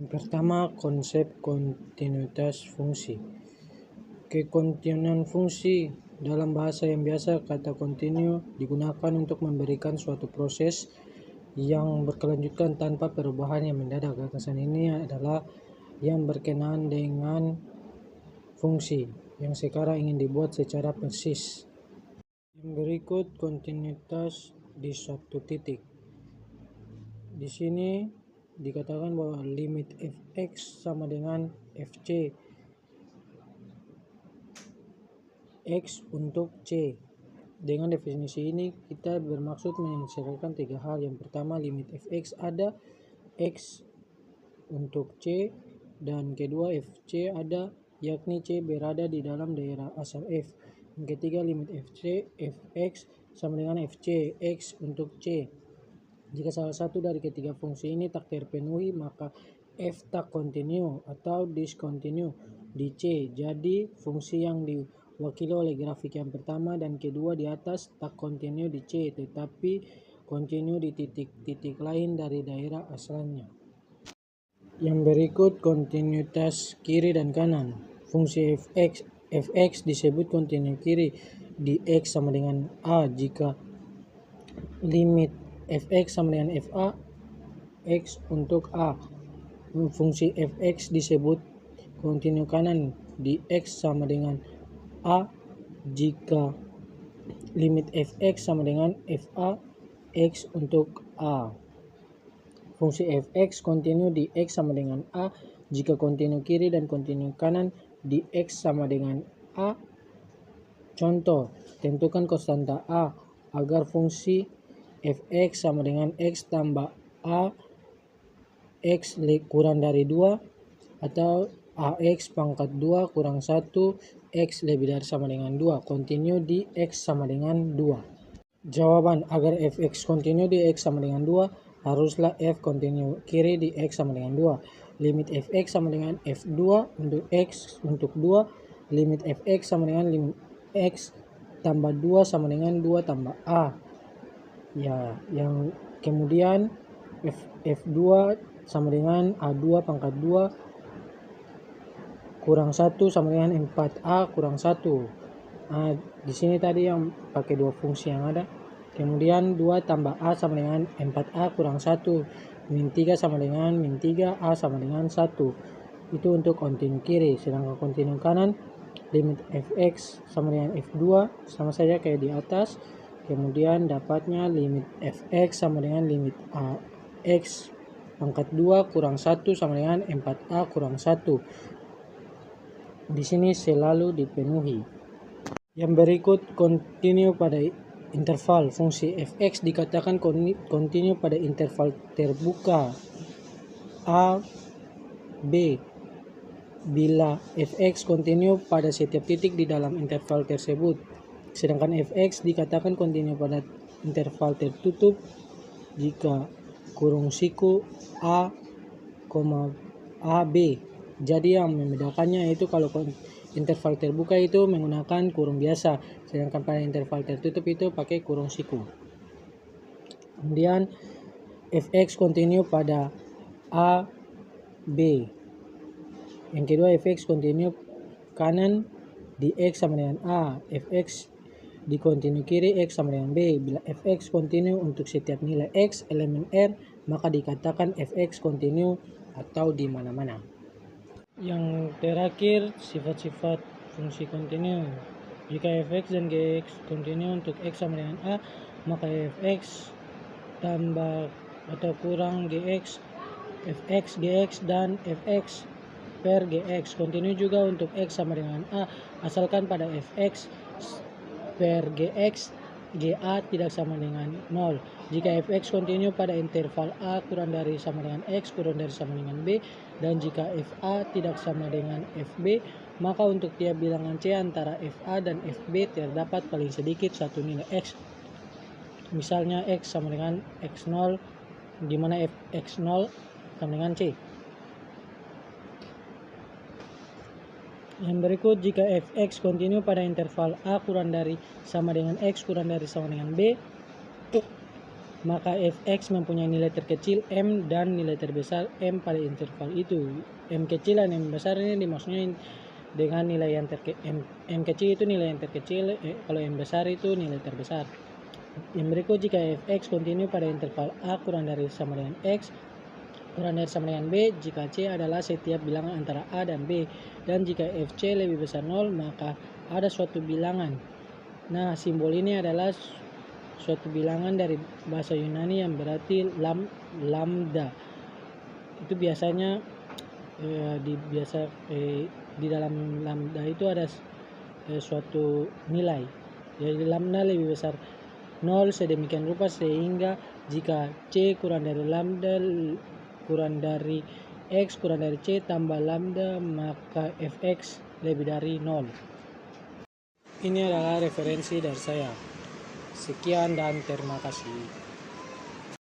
Pertama, konsep kontinuitas fungsi. Kekontinuan fungsi dalam bahasa yang biasa, kata kontinu digunakan untuk memberikan suatu proses yang berkelanjutan tanpa perubahan yang mendadak. Gagasan ini adalah yang berkenaan dengan fungsi yang sekarang ingin dibuat secara persis. Yang berikut kontinuitas di suatu titik. Di sini dikatakan bahwa limit fx sama dengan fc x untuk c. Dengan definisi ini kita bermaksud mengisyaratkan tiga hal. Yang pertama, limit fx ada x untuk c, dan kedua fc ada, yakni c berada di dalam daerah asal f. Yang ketiga, limit fx sama dengan fc x untuk c. Jika salah satu dari ketiga fungsi ini tak terpenuhi, maka f tak kontinu atau discontinue di c. Jadi fungsi yang diwakili oleh grafik yang pertama dan kedua di atas tak kontinu di c, tetapi kontinu di titik-titik lain dari daerah asalnya. Yang berikut kontinuitas kiri dan kanan. Fungsi fx disebut kontinu kiri di x sama dengan a jika limit fx sama dengan fa x untuk a. Fungsi fx disebut kontinu kanan di x sama dengan a jika limit fx sama dengan fa x untuk a. Fungsi fx kontinu di x sama dengan a jika kontinu kiri dan kontinu kanan di x sama dengan a. Contoh, tentukan konstanta a agar fungsi fx sama dengan x tambah a x kurang dari 2 atau ax pangkat 2 kurang 1 x lebih dari sama dengan 2 kontinu di x sama dengan 2. Jawaban, agar fx kontinu di x sama dengan 2 haruslah f kontinu kiri di x sama dengan 2. Limit fx sama dengan f2 untuk x untuk 2. Limit fx sama dengan limit x tambah 2 sama dengan 2 tambah a. Ya, yang kemudian f2 sama dengan a2 pangkat 2 kurang 1 sama dengan 4a kurang 1. Nah, di sini tadi yang pakai dua fungsi yang ada. Kemudian 2 tambah a sama dengan 4a kurang 1. Min 3 sama dengan min 3, a sama dengan 1. Itu untuk kontinu kiri. Sedangkan kontinu kanan, limit fx sama dengan f2 sama saja kayak di atas. Kemudian dapatnya limit fx sama dengan limit x pangkat 2 kurang 1 sama dengan 4a kurang 1. Di sini selalu dipenuhi. Yang berikut kontinu pada interval. Fungsi fx dikatakan kontinu pada interval terbuka a, b. Bila fx kontinu pada setiap titik di dalam interval tersebut. Sedangkan fx dikatakan kontinu pada interval tertutup jika kurung siku a, a, b. Jadi yang membedakannya itu kalau interval terbuka itu menggunakan kurung biasa, sedangkan pada interval tertutup itu pakai kurung siku. Kemudian fx kontinu pada a, b. Yang kedua, fx kontinu kanan di x sama dengan a. Fx di kontinu kiri x sama dengan b. Bila fx kontinu untuk setiap nilai x elemen R, maka dikatakan fx kontinu atau di mana-mana. Yang terakhir, sifat-sifat fungsi kontinu. Jika fx dan gx kontinu untuk x sama dengan a, maka fx tambah atau kurang gx, fx, gx, dan fx per gx kontinu juga untuk x sama dengan a, asalkan pada fx per gx ga tidak sama dengan 0. Jika fx kontinu pada interval a kurang dari sama dengan x kurang dari sama dengan b, dan jika fa tidak sama dengan fb, maka untuk tiap bilangan c antara fa dan fb terdapat paling sedikit satu nilai x. Misalnya x sama dengan x0, di mana x0 sama dengan c. Yang berikut, jika fx kontinu pada interval a kurang dari sama dengan x kurang dari sama dengan b, maka fx mempunyai nilai terkecil m dan nilai terbesar m pada interval itu. M kecil dan m besar ini dimaksudnya dengan nilai yang m kecil itu nilai yang terkecil, kalau m besar itu nilai terbesar. Yang berikut, jika fx kontinu pada interval a kurang dari sama dengan x kurang dari sama dengan b, jika c adalah setiap bilangan antara a dan b, dan jika fc lebih besar 0 maka ada suatu bilangan. Nah, simbol ini adalah suatu bilangan dari bahasa Yunani yang berarti lambda. Itu biasanya di dalam lambda itu ada suatu nilai. Jadi lambda lebih besar 0 sedemikian rupa sehingga jika c kurang dari lambda kurang dari x kurang dari c tambah lambda maka fx lebih dari 0. Ini adalah referensi dari saya. Sekian dan terima kasih.